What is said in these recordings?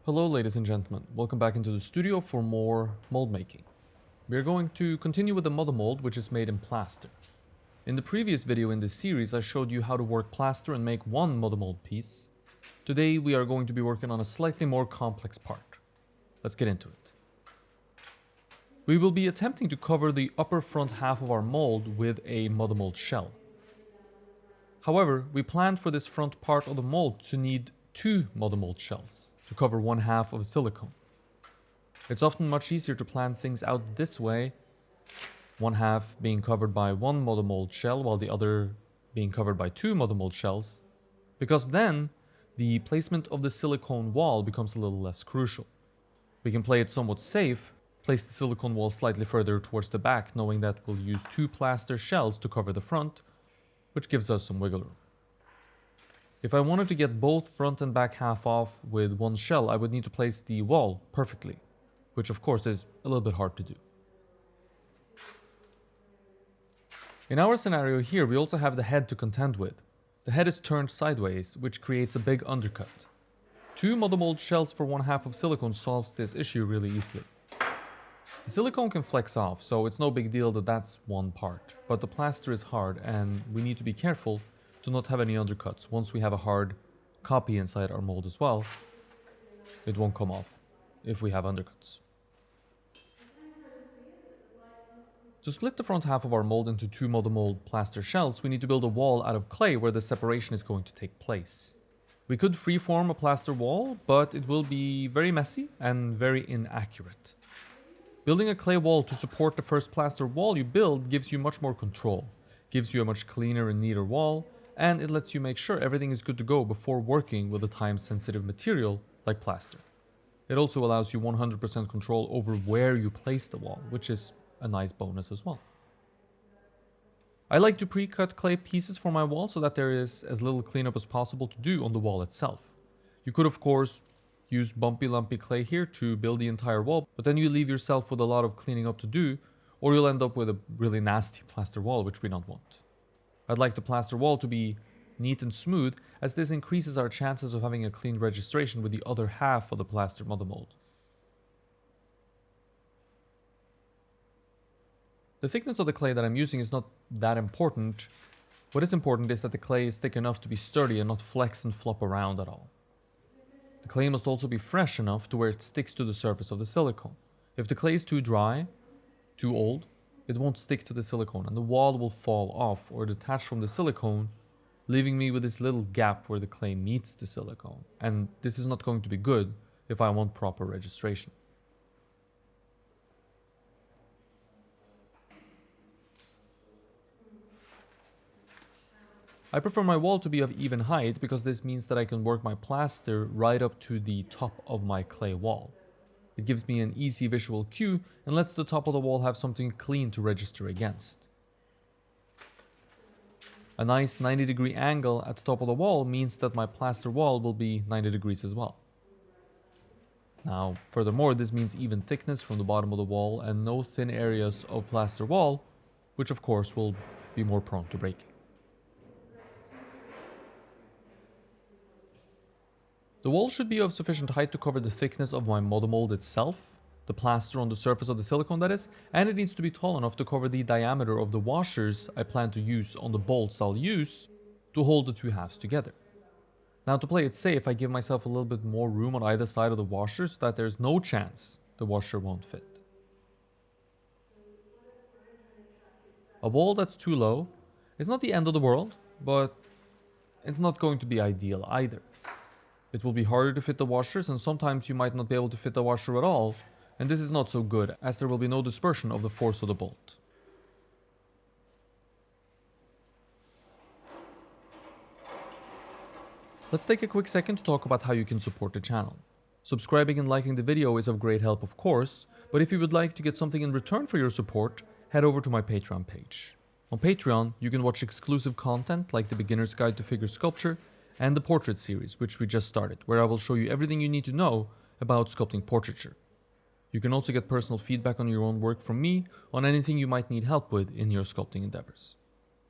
Hello ladies and gentlemen, welcome back into the studio for more mold making. We are going to continue with the mother mold, which is made in plaster. In the previous video in this series I showed you how to work plaster and make one mother mold piece. Today we are going to be working on a slightly more complex part. Let's get into it. We will be attempting to cover the upper front half of our mold with a mother mold shell. However, we planned for this front part of the mold to need two mother mold shells to cover one half of silicone. It's often much easier to plan things out this way, one half being covered by one mother mold shell while the other being covered by two mother mold shells, because then the placement of the silicone wall becomes a little less crucial. We can play it somewhat safe, place the silicone wall slightly further towards the back, knowing that we'll use two plaster shells to cover the front, which gives us some wiggle room. If I wanted to get both front and back half off with one shell, I would need to place the wall perfectly, which of course is a little bit hard to do. In our scenario here, we also have the head to contend with. The head is turned sideways, which creates a big undercut. Two mother mold shells for one half of silicone solves this issue really easily. The silicone can flex off, so it's no big deal that that's one part, but the plaster is hard and we need to be careful to not have any undercuts. Once we have a hard copy inside our mold as well, it won't come off if we have undercuts. To split the front half of our mold into two mother mold plaster shells, we need to build a wall out of clay where the separation is going to take place. We could freeform a plaster wall, but it will be very messy and very inaccurate. Building a clay wall to support the first plaster wall you build gives you much more control, gives you a much cleaner and neater wall, and it lets you make sure everything is good to go before working with a time-sensitive material like plaster. It also allows you 100% control over where you place the wall, which is a nice bonus as well. I like to pre-cut clay pieces for my wall so that there is as little cleanup as possible to do on the wall itself. You could of course use bumpy lumpy clay here to build the entire wall, but then you leave yourself with a lot of cleaning up to do, or you'll end up with a really nasty plaster wall, which we don't want. I'd like the plaster wall to be neat and smooth, as this increases our chances of having a clean registration with the other half of the plaster mother mold. The thickness of the clay that I'm using is not that important. What is important is that the clay is thick enough to be sturdy and not flex and flop around at all. The clay must also be fresh enough to where it sticks to the surface of the silicone. If the clay is too dry, too old, it won't stick to the silicone and the wall will fall off or detach from the silicone, leaving me with this little gap where the clay meets the silicone. And this is not going to be good if I want proper registration. I prefer my wall to be of even height because this means that I can work my plaster right up to the top of my clay wall. It gives me an easy visual cue and lets the top of the wall have something clean to register against. A nice 90-degree angle at the top of the wall means that my plaster wall will be 90 degrees as well. Now, furthermore, this means even thickness from the bottom of the wall and no thin areas of plaster wall, which of course will be more prone to breaking. The wall should be of sufficient height to cover the thickness of my mother mold itself, the plaster on the surface of the silicone that is, and it needs to be tall enough to cover the diameter of the washers I plan to use on the bolts I'll use to hold the two halves together. Now to play it safe, I give myself a little bit more room on either side of the washer so that there's no chance the washer won't fit. A wall that's too low is not the end of the world, but it's not going to be ideal either. It will be harder to fit the washers and sometimes you might not be able to fit the washer at all, and this is not so good as there will be no dispersion of the force of the bolt. Let's take a quick second to talk about how you can support the channel. Subscribing and liking the video is of great help of course, but if you would like to get something in return for your support, head over to my Patreon page. On Patreon, you can watch exclusive content like the Beginner's Guide to Figure Sculpture and the Portrait series, which we just started, where I will show you everything you need to know about sculpting portraiture. You can also get personal feedback on your own work from me on anything you might need help with in your sculpting endeavors.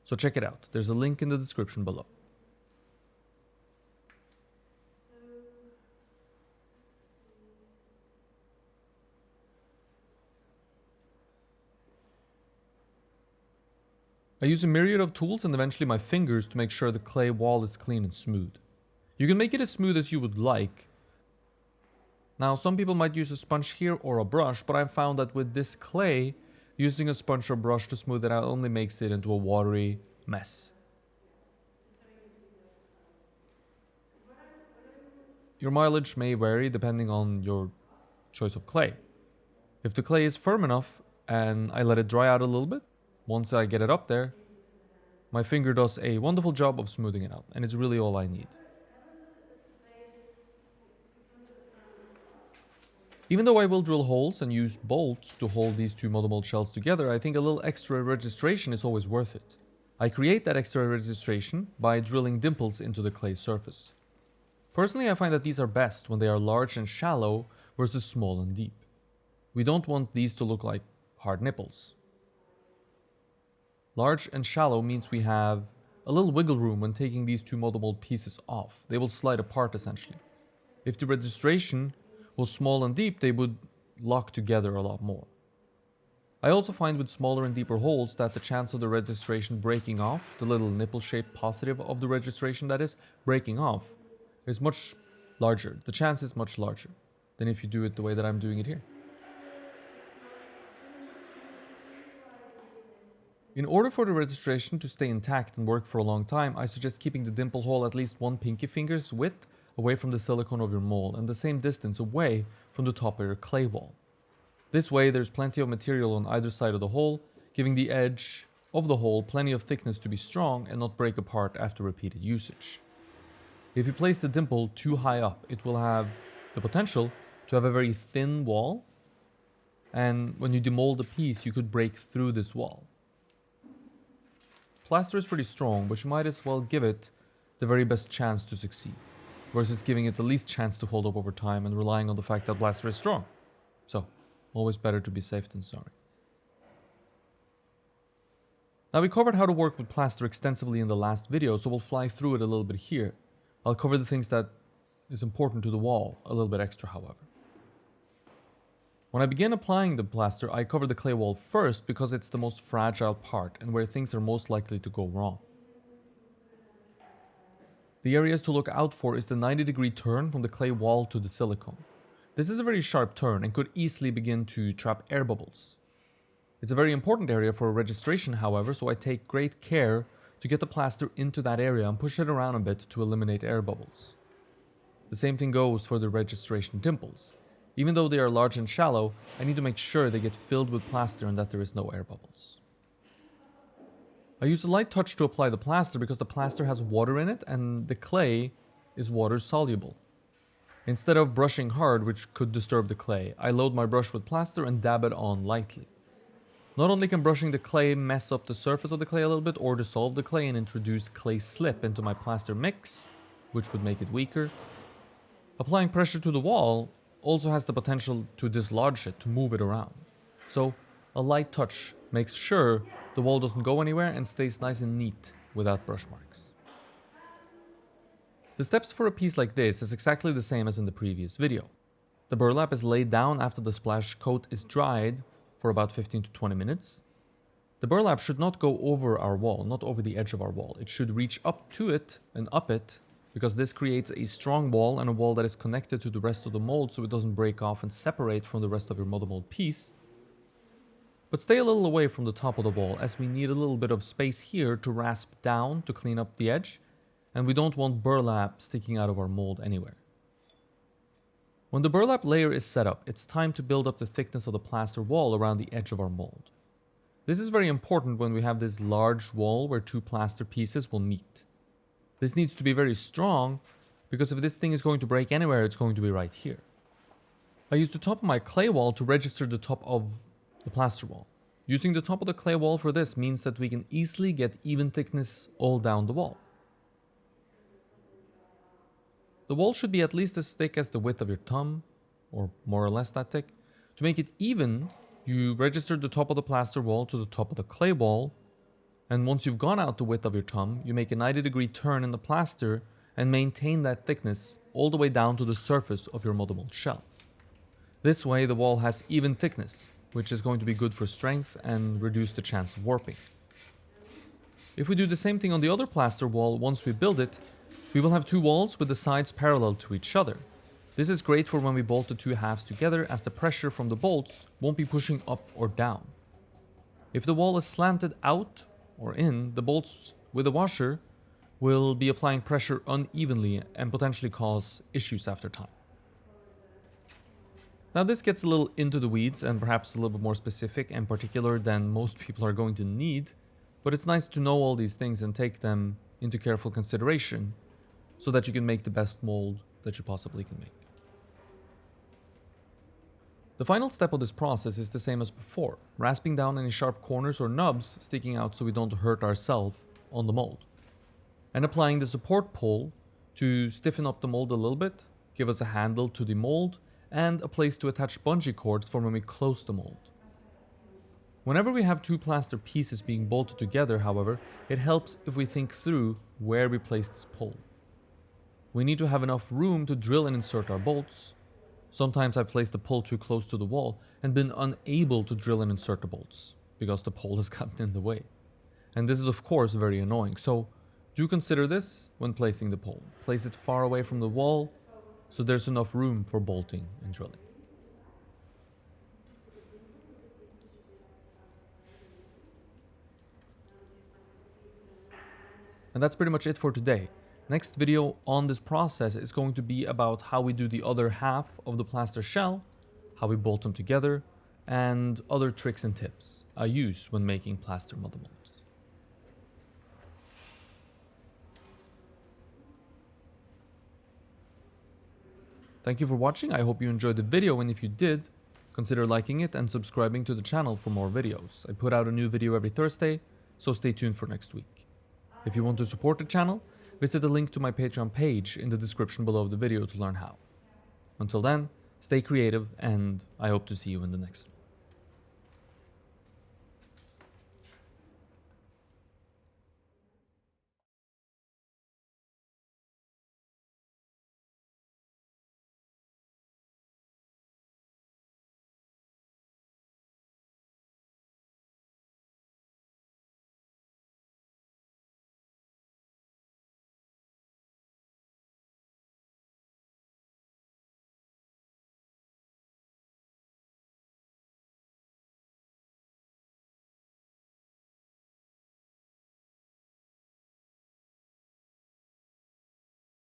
So check it out, there's a link in the description below. I use a myriad of tools and eventually my fingers to make sure the clay wall is clean and smooth. You can make it as smooth as you would like. Now, some people might use a sponge here or a brush, but I've found that with this clay, using a sponge or brush to smooth it out only makes it into a watery mess. Your mileage may vary depending on your choice of clay. If the clay is firm enough and I let it dry out a little bit, once I get it up there, my finger does a wonderful job of smoothing it out, and it's really all I need. Even though I will drill holes and use bolts to hold these two model mold shells together, I think a little extra registration is always worth it. I create that extra registration by drilling dimples into the clay surface. Personally, I find that these are best when they are large and shallow versus small and deep. We don't want these to look like hard nipples. Large and shallow means we have a little wiggle room when taking these two model mold pieces off. They will slide apart essentially. If the registration was small and deep, they would lock together a lot more. I also find with smaller and deeper holes that the chance of the registration breaking off, the little nipple shaped positive of the registration that is, breaking off, is much larger. The chance is much larger than if you do it the way that I'm doing it here. In order for the registration to stay intact and work for a long time, I suggest keeping the dimple hole at least one pinky finger's width away from the silicone of your mold and the same distance away from the top of your clay wall. This way there's plenty of material on either side of the hole, giving the edge of the hole plenty of thickness to be strong and not break apart after repeated usage. If you place the dimple too high up, it will have the potential to have a very thin wall, and when you demold a piece you could break through this wall. Plaster is pretty strong, but you might as well give it the very best chance to succeed, versus giving it the least chance to hold up over time and relying on the fact that plaster is strong. So, always better to be safe than sorry. Now, we covered how to work with plaster extensively in the last video, so we'll fly through it a little bit here. I'll cover the things that is important to the wall a little bit extra, however. When I begin applying the plaster, I cover the clay wall first because it's the most fragile part and where things are most likely to go wrong. The areas to look out for is the 90-degree turn from the clay wall to the silicone. This is a very sharp turn and could easily begin to trap air bubbles. It's a very important area for registration, however, so I take great care to get the plaster into that area and push it around a bit to eliminate air bubbles. The same thing goes for the registration dimples. Even though they are large and shallow, I need to make sure they get filled with plaster and that there is no air bubbles. I use a light touch to apply the plaster because the plaster has water in it and the clay is water soluble. Instead of brushing hard, which could disturb the clay, I load my brush with plaster and dab it on lightly. Not only can brushing the clay mess up the surface of the clay a little bit or dissolve the clay and introduce clay slip into my plaster mix, which would make it weaker, applying pressure to the wall also has the potential to dislodge it, to move it around. So a light touch makes sure the wall doesn't go anywhere and stays nice and neat without brush marks. The steps for a piece like this is exactly the same as in the previous video. The burlap is laid down after the splash coat is dried for about 15 to 20 minutes. The burlap should not go over our wall, not over the edge of our wall. It should reach up to it and up it, because this creates a strong wall and a wall that is connected to the rest of the mold so it doesn't break off and separate from the rest of your model mold piece. But stay a little away from the top of the wall, as we need a little bit of space here to rasp down to clean up the edge, and we don't want burlap sticking out of our mold anywhere. When the burlap layer is set up, it's time to build up the thickness of the plaster wall around the edge of our mold. This is very important when we have this large wall where two plaster pieces will meet. This needs to be very strong, because if this thing is going to break anywhere, it's going to be right here. I use the top of my clay wall to register the top of the plaster wall. Using the top of the clay wall for this means that we can easily get even thickness all down the wall. The wall should be at least as thick as the width of your thumb, or more or less that thick. To make it even, you register the top of the plaster wall to the top of the clay wall, and once you've gone out the width of your thumb, you make a 90-degree turn in the plaster and maintain that thickness all the way down to the surface of your model mold shell. This way the wall has even thickness, which is going to be good for strength and reduce the chance of warping. If we do the same thing on the other plaster wall once we build it, we will have two walls with the sides parallel to each other. This is great for when we bolt the two halves together, as the pressure from the bolts won't be pushing up or down. If the wall is slanted out or in, the bolts with the washer will be applying pressure unevenly and potentially cause issues after time. Now this gets a little into the weeds and perhaps a little bit more specific and particular than most people are going to need, but it's nice to know all these things and take them into careful consideration so that you can make the best mold that you possibly can make. The final step of this process is the same as before, rasping down any sharp corners or nubs sticking out so we don't hurt ourselves on the mold. And applying the support pole to stiffen up the mold a little bit, give us a handle to the mold, and a place to attach bungee cords for when we close the mold. Whenever we have two plaster pieces being bolted together, however, it helps if we think through where we place this pole. We need to have enough room to drill and insert our bolts. Sometimes I've placed the pole too close to the wall and been unable to drill and insert the bolts because the pole has gotten in the way. And this is of course very annoying, so do consider this when placing the pole. Place it far away from the wall so there's enough room for bolting and drilling. And that's pretty much it for today. Next video on this process is going to be about how we do the other half of the plaster shell, how we bolt them together, and other tricks and tips I use when making plaster mother molds. Thank you for watching. I hope you enjoyed the video, and if you did, consider liking it and subscribing to the channel for more videos. I put out a new video every Thursday, so stay tuned for next week. If you want to support the channel, visit the link to my Patreon page in the description below the video to learn how. Until then, stay creative, and I hope to see you in the next one.